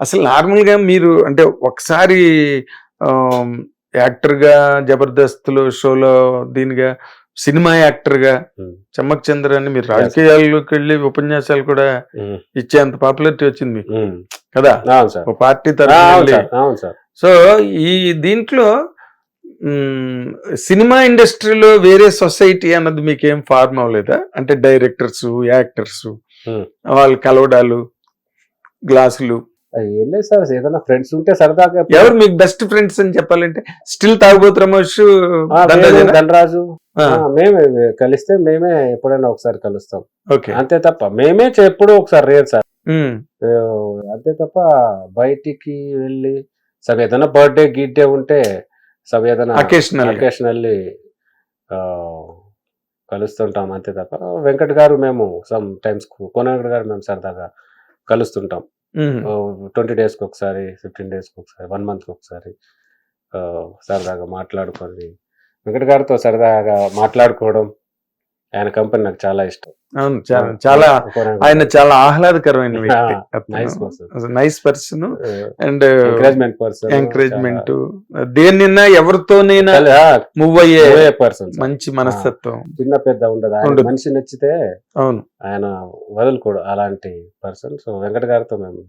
అసలు నార్మల్ గా మీరు అంటే ఒకసారి యాక్టర్ గా జబర్దస్త్ లో షోలో దీనిగా సినిమా యాక్టర్ గా చమ్మక్ చంద్ర అని మీరు రాజకీయాల్లోకి వెళ్ళి ఉపన్యాసాలు కూడా ఇచ్చేంత పాపులారిటీ వచ్చింది మీకు కదా, ఒక పార్టీ తరఫున. సో ఈ దీంట్లో సినిమా ఇండస్ట్రీలో వేరే సొసైటీ అన్నది మీకేం ఫార్మ్ అవ్వలేదా? అంటే డైరెక్టర్స్, యాక్టర్స్ వాళ్ళు కలవడాలు, గ్లాసులు. ఏం లేదు సార్, ఏదైనా ఫ్రెండ్స్ ఉంటే సరదాగా. ఎవరు మీకు బెస్ట్ ఫ్రెండ్స్ అని చెప్పాలంటే? స్టిల్ తాగుబోతు రమేష్, ధనరాజు, మేమే కలిస్తే మేమే ఎప్పుడైనా ఒకసారి కలుస్తాం అంతే తప్ప, మేమే ఎప్పుడూ ఒకసారి రేర్ సార్, అంతే తప్ప బయటికి వెళ్ళి సగ ఏదైనా బర్త్డే గిడ్డే ఉంటే సగ ఏదైనా అకేషనల్లీ కలుస్తుంటాం అంతే తప్ప. వెంకట్ గారు మేము సమ్ టైమ్స్, కోనగడ్ గారు మేము సరదాగా కలుస్తుంటాం 20 days ఒకసారి, 15 days ఒకసారి, 1 month ఒకసారి సరదాగా మాట్లాడుకొని వెంకట గారితో సరదాగా మాట్లాడుకోవడం, ఆయన కంపెనీ నాకు చాలా ఇష్టం. అవును, చాలా ఆయన చాలా ఆహ్లాదకరమైన వ్యక్తి, నైస్ పర్సన్ అండ్ ఎంకరేజ్మెంట్, దేనిన్నా ఎవరితోనైనా మూవ్ అయ్యే పర్సన్, మంచి మనస్తత్వం, చిన్న పెద్ద ఉండదు, మనిషి నచ్చితే అవును ఆయన వదులుకోడు అలాంటి పర్సన్. సో వెంకట గారితో మేము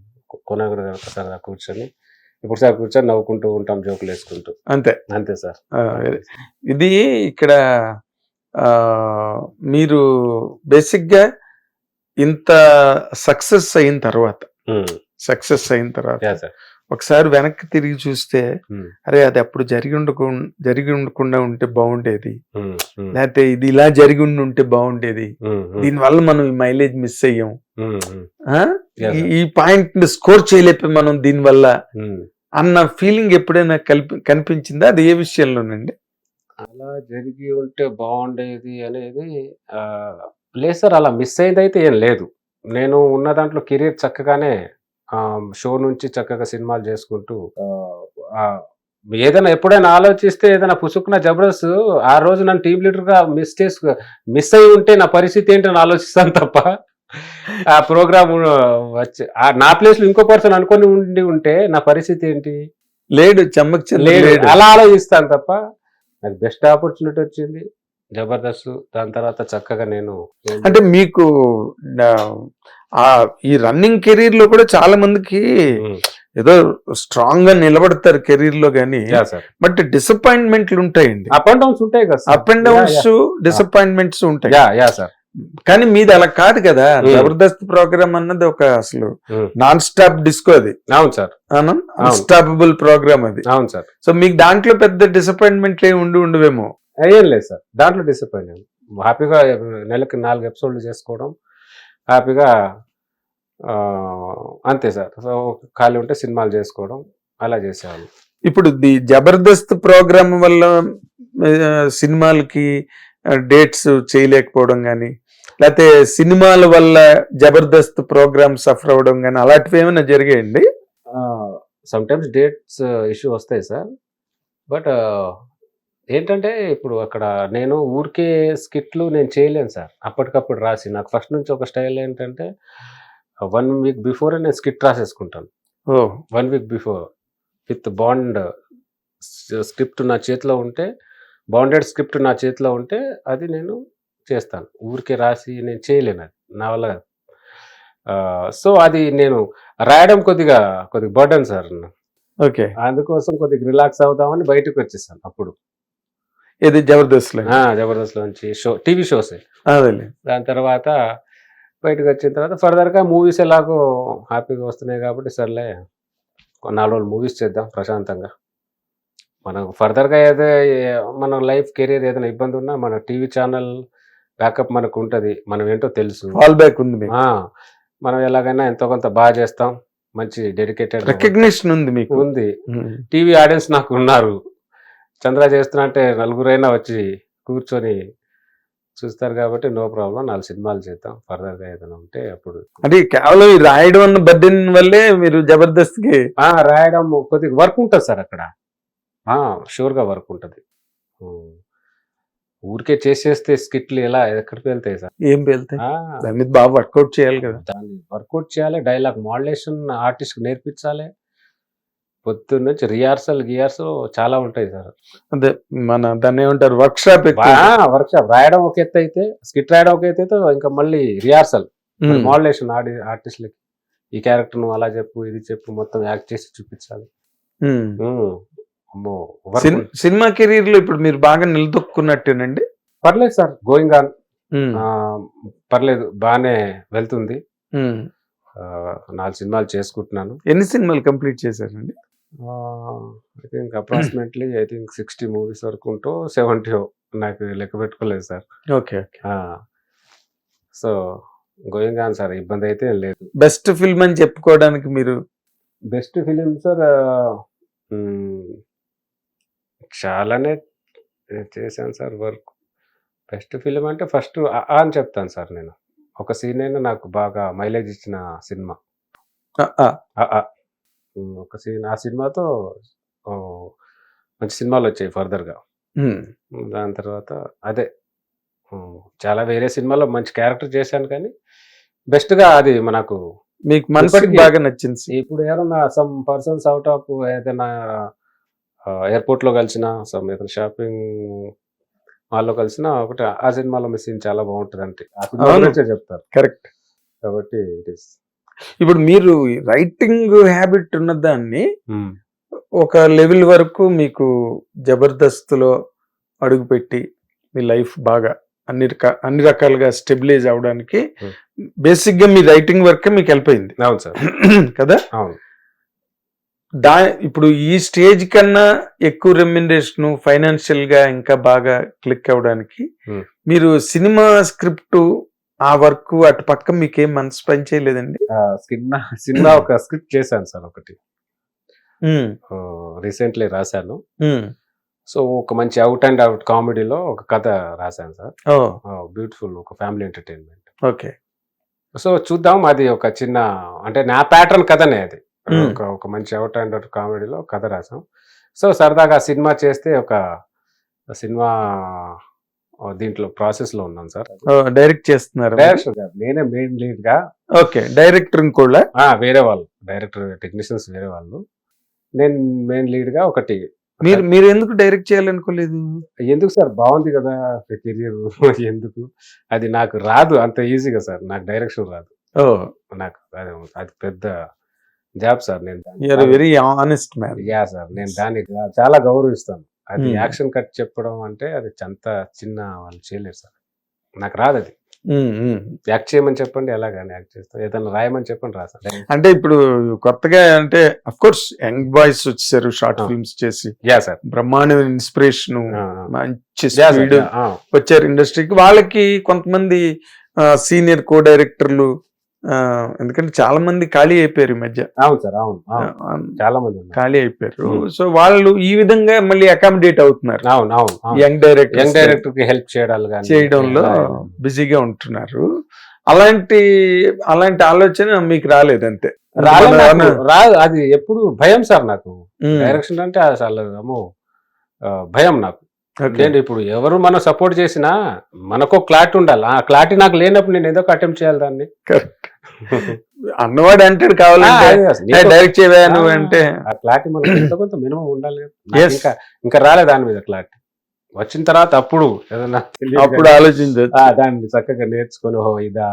కోనగడ గారితో సరదా కూర్చొని ఇప్పుడు సార్ కూర్చొని నవ్వుకుంటూ ఉంటాం, జోకులు వేసుకుంటూ, అంతే అంతే సార్. ఇది ఇక్కడ మీరు బేసిక్గా ఇంత సక్సెస్ అయిన తర్వాత ఒకసారి వెనక్కి తిరిగి చూస్తే అరే అది అప్పుడు జరిగి ఉండకుండా ఉంటే బాగుండేది, లేకపోతే ఇది ఇలా జరిగి ఉంటే బాగుండేది, దీనివల్ల మనం ఈ మైలేజ్ మిస్ అయ్యాం, ఈ పాయింట్ స్కోర్ చేయలేకపోయి మనం దీనివల్ల అన్న ఫీలింగ్ ఎప్పుడైనా కనిపించిందా? అది ఏ విషయంలోనండి? అలా జరిగి ఉంటే బాగుండేది అనేది లేదు సార్, అలా మిస్ అయింది అయితే ఏం లేదు. నేను ఉన్న దాంట్లో కెరీర్ చక్కగానే షో నుంచి చక్కగా సినిమాలు చేసుకుంటూ ఏదైనా ఎప్పుడైనా ఆలోచిస్తే ఏదైనా పుసుకున్న జబర్దస్త్ ఆ రోజు నన్ను టీమ్ లీడర్గా మిస్ అయి ఉంటే నా పరిస్థితి ఏంటని ఆలోచిస్తాను తప్ప, ఆ ప్రోగ్రామ్ వచ్చి నా ప్లేస్ లో ఇంకో పర్సన్ అనుకొని ఉంటే నా పరిస్థితి ఏంటి, లేడు చమ్మక్ లేడు, అలా ఆలోచిస్తాను తప్ప. నాకు బెస్ట్ ఆపర్చునిటీ వచ్చింది జబర్దస్త్, దాని తర్వాత చక్కగా నేను అంటే మీకు ఈ రన్నింగ్ కెరీర్ లో కూడా చాలా మందికి ఏదో స్ట్రాంగ్ గా నిలబడతారు కెరీర్ లో గానీ, బట్ డిసప్పాయింట్మెంట్లు ఉంటాయండి, అప్ అండ్ డౌన్స్ ఉంటాయి కదా, అప్ అండ్ డౌన్స్ డిసప్పాయింట్మెంట్స్ ఉంటాయి. సార్, కానీ మీది అలా కాదు కదా, జబర్దస్త్ ప్రోగ్రామ్ అన్నది ఒక అసలు నాన్ స్టాప్ డిస్కో అది. అవును సార్, అన్స్టాపబుల్ ప్రోగ్రామ్ అది. అవును సార్. సో మీకు దాంట్లో పెద్ద డిసప్పాయింట్మెంట్ ఉండవేమో? ఏం లేదు సార్, దాంట్లో డిసప్పాయింట్, హ్యాపీగా నెలకి 4 ఎపిసోడ్లు చేసుకోవడం, హ్యాపీగా అంతే సార్. సో ఖాళీ ఉంటే సినిమాలు చేసుకోవడం, అలా చేసేవాళ్ళు. ఇప్పుడు ది జబర్దస్త్ ప్రోగ్రామ్ వల్ల సినిమాలకి డేట్స్ చేయలేకపోవడం కానీ, లేకపోతే సినిమాల వల్ల జబర్దస్త్ ప్రోగ్రామ్ సఫర్ అవ్వడం కానీ అలాంటివి ఏమైనా జరిగాయండి? సమ్ టైమ్స్ డేట్స్ ఇష్యూ వస్తాయి సార్, బట్ ఏంటంటే ఇప్పుడు అక్కడ నేను ఊరికే స్కిట్లు నేను చేయలేను సార్, అప్పటికప్పుడు రాసి. నాకు ఫస్ట్ నుంచి ఒక స్టైల్ ఏంటంటే 1 week బిఫోర్ నేను స్కిట్ రాసేసుకుంటాను. 1 week before with bound script నా చేతిలో ఉంటే, బాండెడ్ స్క్రిప్ట్ నా చేతిలో ఉంటే అది నేను చేస్తాను. ఊరికే రాసి నేను చేయలేను, అది నా వల్ల. సో అది నేను రాయడం కొద్దిగా బర్డన్ సార్. ఓకే, అందుకోసం కొద్దిగా రిలాక్స్ అవుదామని బయటకు వచ్చేసాను అప్పుడు. ఇది జబర్దస్త్ నుంచి టీవీ షోస్. దాని తర్వాత బయటకు వచ్చిన తర్వాత ఫర్దర్గా మూవీస్ ఎలాగో హ్యాపీగా వస్తున్నాయి కాబట్టి సర్లే 4 రోజులు మూవీస్ చేద్దాం ప్రశాంతంగా. మనకు ఫర్దర్గా మన లైఫ్ కెరీర్ ఏదైనా ఇబ్బంది ఉన్నా మన టీవీ ఛానల్ బ్యాకప్ మనకు ఉంటుంది, మనం ఏంటో తెలుసు, ఆల్ బ్యాక్ ఉంది, మనం ఎలాగైనా ఎంతో కొంత బాగా చేస్తాం, మంచి డెడికేటెడ్ రికగ్నిషన్ ఉంది మీకు, ఉంది. టీవీ ఆడియన్స్ నాకు ఉన్నారు, చంద్ర చేస్తున్నా అంటే 4 వచ్చి కూర్చొని చూస్తారు కాబట్టి నో ప్రాబ్లం, 4 సినిమాలు చేద్దాం, ఫర్దర్గా ఏదైనా ఉంటే అప్పుడు. అంటే కేవలం రాయడం అన్న బర్డెన్ వల్లే మీరు జబర్దస్త్ కి రాయడం కొద్దిగా వర్క్ ఉంటుంది సార్ అక్కడ, షూర్గా వర్క్ ఉంటుంది. ఊరికే చేసేస్తే స్కిట్లు ఎలా ఎక్కడికి వెళ్తాయి సార్. ఏం వెళ్తాయి దాని మీద బాగా వర్కౌట్ చేయాలి కదా. దాన్ని వర్కౌట్ చేయాలి, డైలాగ్ మాడ్యులేషన్ ఆర్టిస్ట్ నేర్పించాలి, పొద్దున్న నుంచి రిహార్సల్ చాలా ఉంటాయి సార్. అదే మన దాన్ని ఏమంటారు వర్క్ షాప్. వర్క్ షాప్ రాయడం ఒక ఎత్తు అయితే, స్కిట్ రాయడం ఒక ఎత్తు అయితే, ఇంకా మళ్ళీ రిహార్సల్ మాడ్యులేషన్ ఆర్టిస్టులకి ఈ క్యారెక్టర్ నువ్వు అలా చెప్పు, ఇది చెప్పు, మొత్తం యాక్ట్ చేసి చూపించాలి. అమ్మో, సినిమా కెరీర్ లో ఇప్పుడు మీరు బాగా నిలదొక్కున్నట్టేనండి. పర్లేదు సార్, గోయింగ్ ఆన్, పర్లేదు, బాగానే వెళ్తుంది. 4 సినిమాలు చేసుకుంటున్నాను. ఎన్ని సినిమాలు కంప్లీట్ చేశారండి? ఐ థింక్ అప్రాక్సిమేట్లీ 60 మూవీస్ వరకు ఉంటూ 70 నాకు లెక్క పెట్టుకోలేదు sir. Okay. So going on sir, ఇబ్బంది అయితే లేదు. బెస్ట్ ఫిల్మ్ అని చెప్పుకోవడానికి మీరు? బెస్ట్ ఫిలిం సార్ చాలానే చేశాను సార్ వర్క్. బెస్ట్ ఫిలిం అంటే ఫస్ట్ అని చెప్తాను సార్. నేను ఒక సీన్ అయినా నాకు బాగా మైలేజ్ ఇచ్చిన సినిమా ఒక సీన్. ఆ సినిమాతో మంచి సినిమాలు వచ్చాయి ఫర్దర్గా. దాని తర్వాత అదే చాలా వేరే సినిమాలో మంచి క్యారెక్టర్ చేశాను, కానీ బెస్ట్గా అది మనకు మీకు మనసుకి బాగా నచ్చింది. ఇప్పుడు ఎవరన్నా సమ్ పర్సన్స్ అవుట్ ఆఫ్ ఏదైనా ఎయిర్పోర్ట్లో కలిసిన, సమ్ ఏదైనా షాపింగ్ మాల్లో కలిసిన ఒకటి ఆ సినిమాలో మీ సీన్ చాలా బాగుంటుంది అంటే ఆ సినిమా గురించే చెప్తారు. కరెక్ట్. కాబట్టి ఇట్ ఈస్. ఇప్పుడు మీరు రైటింగ్ హ్యాబిట్ ఉన్నదాన్ని ఒక లెవెల్ వరకు మీకు జబర్దస్త్లో అడుగుపెట్టి మీ లైఫ్ బాగా అన్ని రకాలుగా స్టెబిలైజ్ అవడానికి బేసిక్ గా మీ రైటింగ్ వర్క్ మీకు హెల్ప్ అయింది. అవును సార్. కదా. అవును. ఇప్పుడు ఈ స్టేజ్ కన్నా ఎక్కువ రెమ్యునరేషన్ ఫైనాన్షియల్ గా ఇంకా బాగా క్లిక్ అవ్వడానికి మీరు సినిమా స్క్రిప్ట్ ఆ వర్క్ అటు పక్క మీకేం మనసు పనిచేయలేదండి? సినిమా ఒక స్క్రిప్ట్ చేశాను సార్, ఒకటి రీసెంట్లీ రాశాను. సో ఒక మంచి అవుట్ అండ్ అవుట్ కామెడీలో ఒక కథ రాశాను సార్. బ్యూటిఫుల్, ఒక ఫ్యామిలీ ఎంటర్టైన్మెంట్. ఓకే. సో చూద్దాం, అది ఒక చిన్న అంటే నా ప్యాటర్న్ కథనే అది. ఒక మంచి అవుట్ అండ్ అవుట్ కామెడీలో కథ రాసాం. సో సరదాగా సినిమా చేస్తే ఒక సినిమా దీంట్లో ప్రాసెస్ లో ఉన్నాను సార్. డైరెక్ట్ చేస్తున్నారు? డైరెక్టర్ గారు, నేనే మెయిన్ లీడ్ గా. ఓకే. డైరెక్టర్ కూడా వేరే వాళ్ళు, డైరెక్టర్ టెక్నీషియన్స్ వేరే వాళ్ళు, నేను మెయిన్ లీడ్ గా ఒకటి. మీరు ఎందుకు డైరెక్ట్ చేయాలనుకోలేదు? ఎందుకు సార్, బాగుంది కదా కెరీర్, ఎందుకు, అది నాకు రాదు అంత ఈజీగా సార్, నాకు డైరెక్షన్ రాదు. నాకు అది పెద్ద జాబ్ సార్. నేను very honest man. Yeah sir, నేను దాన్ని చాలా గౌరవిస్తాను. అది యాక్షన్ కట్ చెప్పడం అంటే అది అంత చిన్న వాళ్ళు చేయలేరు సార్, నాకు రాదు అది. యాక్ట్ చేయమని చెప్పండి, ఎలాగని యాక్ట్ చేస్తాను, ఏదైనా రాయమని చెప్పండి రాస్తాను. అంటే ఇప్పుడు కొత్తగా అంటే అఫ్ కోర్స్ యంగ్ బాయ్స్ వచ్చారు షార్ట్ ఫిల్మ్స్ చేసి. యా సార్, బ్రహ్మాండమైన ఇన్స్పిరేషన్, మంచి స్పీడ్ వచ్చారు ఇండస్ట్రీకి. వాళ్ళకి కొంతమంది సీనియర్ కో డైరెక్టర్లు, ఎందుకంటే చాలా మంది ఖాళీ అయిపోయారు ఈ మధ్య. అవును సార్, అవును, చాలా మంది ఖాళీ అయిపోయారు. సో వాళ్ళు ఈ విధంగా మళ్ళీ అకామిడేట్ అవుతున్నారు. యంగ్ డైరెక్టర్ కి హెల్ప్ చేయడంలో బిజీగా ఉంటున్నారు. అలాంటి ఆలోచన మీకు రాలేదంతే? రాదు, అది ఎప్పుడు భయం సార్ నాకు. డైరెక్షన్ అంటే అసలు భయం నాకు. ఇప్పుడు ఎవరు మనం సపోర్ట్ చేసినా మనకు క్లారిటీ ఉండాలి. ఆ క్లారిటీ నాకు లేనప్పుడు నేను ఏదో అటెంప్ట్ చేయాలి దాన్ని. అన్నవాడు అంటాడు కావాలంటే డైరెక్ట్ చేయను అంటే ఆ క్లారిటీ మనకు ఎంతో కొంత మినిమం ఉండాలి. ఇంకా రాలే దాని మీద క్లారిటీ. వచ్చిన తర్వాత అప్పుడు ఏదన్నా అప్పుడు ఆలోచించ దాన్ని చక్కగా నేర్చుకుని, ఇదా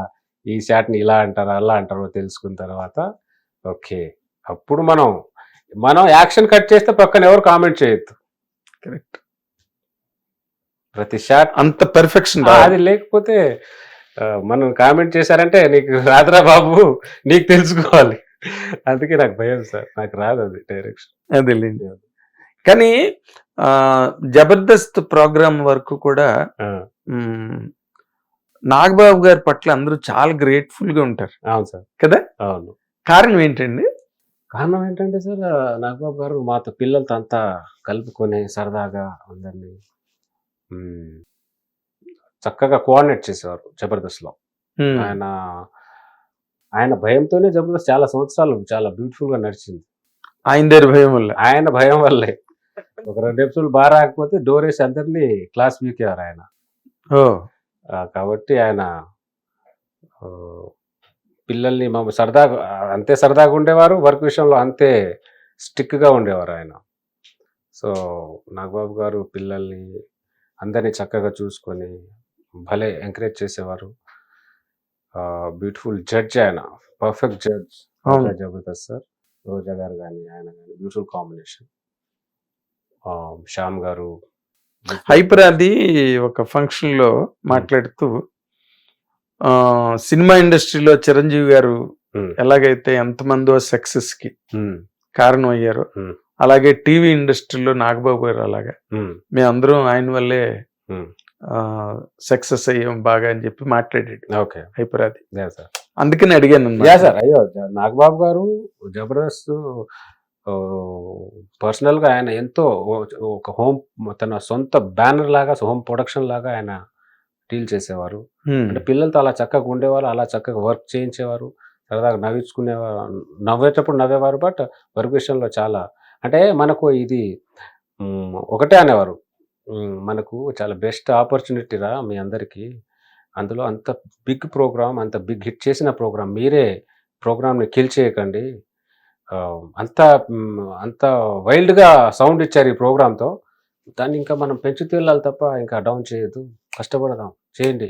ఈ షాట్ ని ఇలా అంటారా అలా అంటారో తెలుసుకున్న తర్వాత ఓకే, అప్పుడు మనం యాక్షన్ కట్ చేస్తే పక్కన ఎవరు కామెంట్ చేయొద్దు. కరెక్ట్. ప్రతి షాట్ అంత పెర్ఫెక్షన్ అది లేకపోతే మనం కామెంట్ చేశారంటే నీకు రాదురా బాబు, నీకు తెలుసుకోవాలి. అందుకే నాకు భయం సార్, నాకు రాదు అది డైరెక్షన్. అదేలేండి. కానీ జబర్దస్త్ ప్రోగ్రామ్ వరకు కూడా నాగబాబు గారి పట్ల అందరూ చాలా గ్రేట్ఫుల్ గా ఉంటారు. అవును సార్, కదా. అవును. కారణం ఏంటండి? కారణం ఏంటంటే సార్, నాగబాబు గారు మాతో పిల్లలతో అంతా కలుపుకొని సరదాగా అందరినీ చక్కగా కోఆర్డినేట్ చేసేవారు జబర్దస్త్లో. ఆయన భయంతోనే జబర్దస్త్ చాలా సంవత్సరాలు చాలా బ్యూటిఫుల్ గా నడిచింది. ఆయన భయం వల్లే ఒక 2 ఎపిసోడ్లు బాగా రాకపోతే డోర్ వేసి అందరినీ క్లాస్ వీకేవారు ఆయన. ఓ కాబట్టి ఆయన ఆ, పిల్లల్ని సరదాగా అంతే సరదాగా ఉండేవారు, వర్క్ విషయంలో అంతే స్టిక్గా ఉండేవారు ఆయన. సో నాగబాబు గారు పిల్లల్ని అందరినీ చక్కగా చూసుకొని భలే ఎంకరేజ్ చేసేవారు. బ్యూటిఫుల్ జడ్జ్ ఆయన, పర్ఫెక్ట్ జడ్జ్. అవును. జబర్దస్త్ సార్. రోజా గారు కానీ ఆయన కానీ బ్యూటిఫుల్ కాంబినేషన్. శ్యామ్ గారు హైపరాది ఒక ఫంక్షన్ లో మాట్లాడుతూ సినిమా ఇండస్ట్రీలో చిరంజీవి గారు ఎలాగైతే ఎంతమందో సక్సెస్ కి కారణం అయ్యారో అలాగే టీవీ ఇండస్ట్రీలో నాగబాబు గారు అలాగా మేమందరం ఆయన వల్లే సక్సెస్ అయ్యాం బాగా అని చెప్పి మాట్లాడాడు ఓకే హైపరాది. సార్. అందుకని అడిగాను సార్. అయ్యో నాగబాబు గారు జబర్దస్త్ పర్సనల్ గా ఆయన ఎంతో ఒక హోమ్ తన సొంత బ్యానర్ లాగా హోమ్ ప్రొడక్షన్ లాగా ఆయన డీల్ చేసేవారు. అంటే పిల్లలతో అలా చక్కగా ఉండేవారు, అలా చక్కగా వర్క్ చేయించేవారు, సరదాగా నవ్వించుకునేవారు, నవ్వేటప్పుడు నవ్వేవారు. బట్ వర్క్ విషయంలో చాలా అంటే మనకు ఇది ఒకటే అనేవారు, మనకు చాలా బెస్ట్ ఆపర్చునిటీ రా మీ అందరికీ, అందులో అంత బిగ్ ప్రోగ్రామ్, అంత బిగ్ హిట్ చేసిన ప్రోగ్రామ్, మీరే ప్రోగ్రామ్ని కిల్ చేయకండి, అంత అంత వైల్డ్గా సౌండ్ ఇచ్చారు ఈ ప్రోగ్రామ్తో, దాన్ని ఇంకా మనం పెంచుతూ వెళ్ళాలి తప్ప ఇంకా డౌన్ చేయొద్దు, కష్టపడదాం, చేయండి.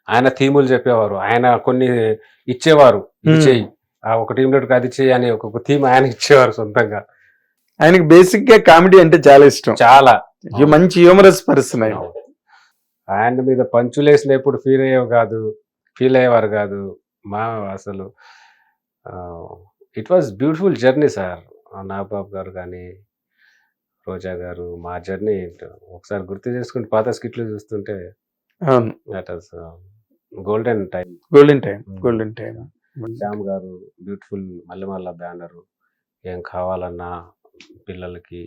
ఆయన థీములు చెప్పేవారు, ఆయన కొన్ని ఇచ్చేవారు, ఇది చేయి, ఒక టీం లీడర్కి అది చేయి అని ఒక్కొక్క థీమ్ ఆయన ఇచ్చేవారు సొంతంగా. ఆయనకి బేసిక్ గా కామెడీ అంటే చాలా ఇష్టం, చాలా మంచి హ్యూమరస్ పర్సన్. ఆయన మీద పంచులేసినప్పుడు ఫీల్ అయ్యేవారు కాదు మా అసలు. It was beautiful journey sir. Nagababu గారు కానీ రోజా గారు, మా జర్నీ ఒకసారి గుర్తు చేసుకుంటే పాత స్కిట్లు చూస్తుంటే that was golden time. Shyam గారు బ్యూటిఫుల్ మల్లెమల్ల బ్యానరు, ఏం కావాలన్నా పిల్లలకి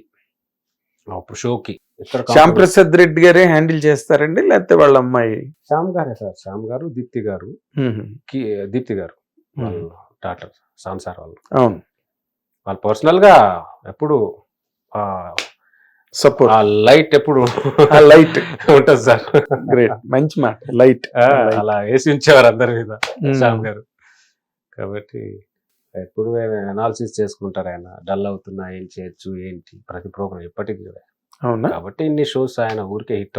అప్పుడు షోకి శ్యామ్ ప్రసాద్ రెడ్డి గారే హ్యాండిల్ చేస్తారండి లేకపోతే వాళ్ళ అమ్మాయి? శ్యామ్ గారే సార్. శ్యామ్ గారు, దీప్తి గారు, దీప్తి గారు వాళ్ళ డాటర్ సాంసార్ వాళ్ళు. అవును, వాళ్ళు పర్సనల్ గా ఎప్పుడు సపోర్ట్, లైట్ ఎప్పుడు లైట్ ఉంటుంది సార్. గ్రేట్, మంచి మాట, లైట్ అలా వేసి ఉంచేవారు అందరి మీద శ్యామ్ గారు. కాబట్టి ఎప్పుడు అనాలిసిస్ చేసుకుంటారు ఆయన, డల్ అవుతున్నా ఏం చేయొచ్చు ఏంటి ప్రతి ప్రోగ్రామ్ ఎప్పటికీ కూడా. అవునా? కాబట్టి ఇన్ని షోస్ ఆయన ఊరికే హిట్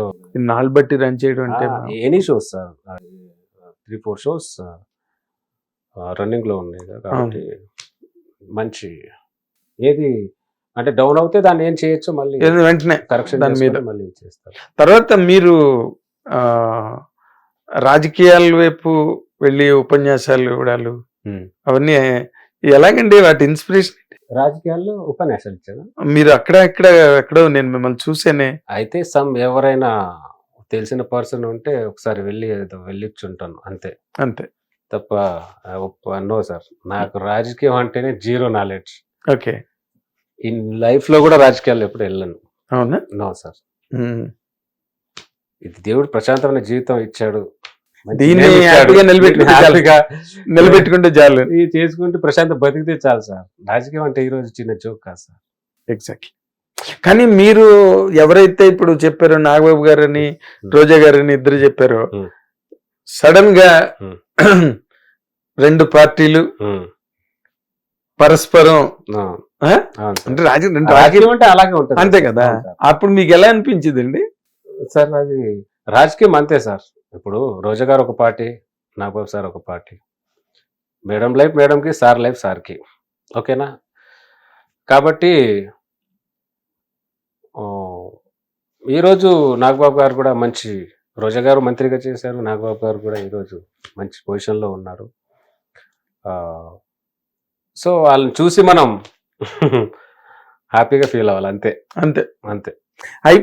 నాలుగు బట్టి రన్ చేయడం అంటే any shows sir, 3-4 shows running లో ఉన్నాయి. కాబట్టి మంచి ఏది అంటే డౌన్ అవుతే దాన్ని ఏం చేయొచ్చు మళ్ళీ వెంటనే కరెక్షన్ దాని మీద మళ్ళీ చేస్తారు. తర్వాత మీరు రాజకీయాల వైపు వెళ్ళి ఉపన్యాసాలు ఇవ్వడాలు అవన్నీ ఎలాగండి? వాటి ఇన్స్పిరేషన్ రాజకీయాల్లో ఉపన్యాసాలు ఇచ్చాను మీరు? ఎక్కడో నేను మిమ్మల్ని చూసానే. అయితే ఎవరైనా తెలిసిన పర్సన్ ఉంటే ఒకసారి వెళ్ళిచ్చుంటాను అంతే తప్ప నో సార్. నాకు రాజకీయం అంటేనే zero knowledge. Okay. In life లో కూడా రాజకీయాల్లో ఎప్పుడు వెళ్ళను. అవునా? No sir. ఇది దేవుడు ప్రశాంతమైన జీవితం ఇచ్చాడు, నిలబెట్టుకుంటే చాలు, ఇది చేసుకుంటే ప్రశాంత బతికితే చాలు సార్. రాజకీయం అంటే ఈ రోజు చిన్న జోక్ కాదు సార్. ఎగ్జాక్ట్లీ. కానీ మీరు ఎవరైతే ఇప్పుడు చెప్పారో నాగబాబు గారని రోజా గారని ఇద్దరు చెప్పారో, సడన్ గా 2 పార్టీలు పరస్పరం అంటే రాజకీయం అంటే అలాగే ఉంటుంది అంతే కదా. అప్పుడు మీకు ఎలా అనిపించిందండి సార్? అది రాజకీయం అంతే సార్. ఇప్పుడు రోజా గారు ఒక పార్టీ, నాగబాబు సార్ ఒక పార్టీ, మేడం లైఫ్ మేడంకి, సార్ లైఫ్ సార్కి. ఓకేనా? కాబట్టి ఈరోజు నాగబాబు గారు కూడా మంచి, రోజా గారు మంత్రిగా చేశారు, నాగబాబు గారు కూడా ఈరోజు మంచి పొజిషన్లో ఉన్నారు. సో వాళ్ళని చూసి మనం హ్యాపీగా ఫీల్ అవ్వాలి అంతే. అంతే అంతే.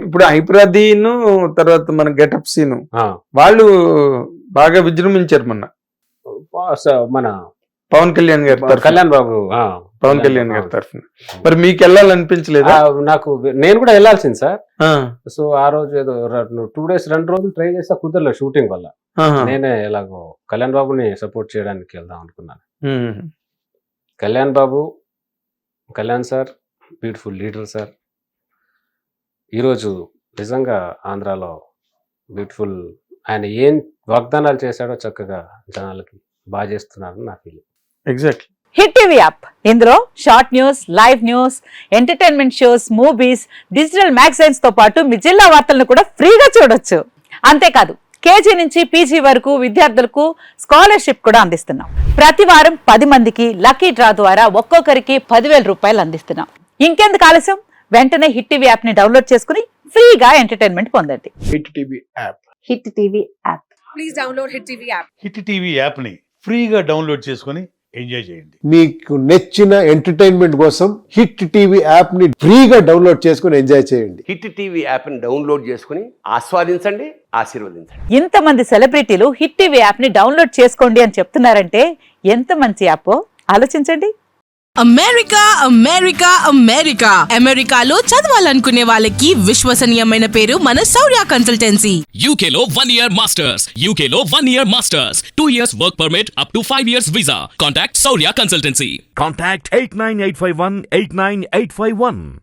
ఇప్పుడు హైపరాదీను తర్వాత మన గెటప్ సీను వాళ్ళు బాగా విజృంభించారు మన పవన్ కళ్యాణ్ గారి పవన్ కళ్యాణ్ గారి తరఫున. మరి మీకు వెళ్ళాలనిపించలేదా? నాకు నేను కూడా వెళ్ళాల్సింది సార్. సో ఆ రోజు ఏదో 2 డేస్ 2 రోజులు ట్రై చేస్తా, కుదరలేదు షూటింగ్ వల్ల. నేనే ఎలాగో కళ్యాణ్ బాబుని సపోర్ట్ చేయడానికి వెళ్దాం అనుకున్నాను. Kalyan sir beautiful leader sir. ఈరోజు నిజంగా ఆంధ్రాలో బ్యూటిఫుల్ ఆయన ఏం వాగ్దానాలు చేశాడో చక్కగా జనాలకి బాగా చేస్తున్నారని నా feeling. Exactly. Hit TV app, ఇందులో short news, live news, entertainment shows, movies, digital magazines తో పాటు మీ జిల్లా వార్తలను కూడా ఫ్రీగా చూడొచ్చు. అంతేకాదు కేజీ నుంచి పీజీ వరకు విద్యార్థులకు స్కాలర్షిప్ కూడా అందిస్తున్నాం. ప్రతి వారం 10 మందికి లక్కీ డ్రా ద్వారా ఒక్కొక్కరికి 10,000 రూపాయలు అందిస్తున్నాం. ఇంకెందుకు ఆలస్యం, వెంటనే హిట్ టీవీ యాప్ ని డౌన్లోడ్ చేసుకుని ఫ్రీగా ఎంటర్టైన్మెంట్ పొందండి. Hit TV app. Hit TV app. Please download Hit TV app. Hit TV యాప్ని ఫ్రీగా డౌన్లోడ్ చేసుకొని ఎంజాయ్ చేయండి. మీకు నచ్చిన ఎంటర్టైన్మెంట్ కోసం హిట్ టీవీ యాప్ ని ఫ్రీగా డౌన్లోడ్ చేసుకుని ఎంజాయ్ చేయండి. హిట్ టీవీ యాప్ని డౌన్లోడ్ చేసుకుని ఆస్వాదించండి, ఆశీర్వదించండి. ఇంతమంది సెలబ్రిటీలు హిట్ టీవీ యాప్ ని డౌన్లోడ్ చేసుకోండి అని చెప్తున్నారంటే ఎంత మంచి యాప్ ఆలోచించండి. అమెరికా అమెరికా అమెరికా అమెరికాలో చదవాలనుకునే వాళ్ళకి విశ్వసనీయమైన పేరు మన శౌర్య కన్సల్టెన్సీ. UK లో 1 year masters. UK లో 1 year masters. 2 years work permit up to 5 years visa. Contact Saurya Consultancy. Contact 89851 89851.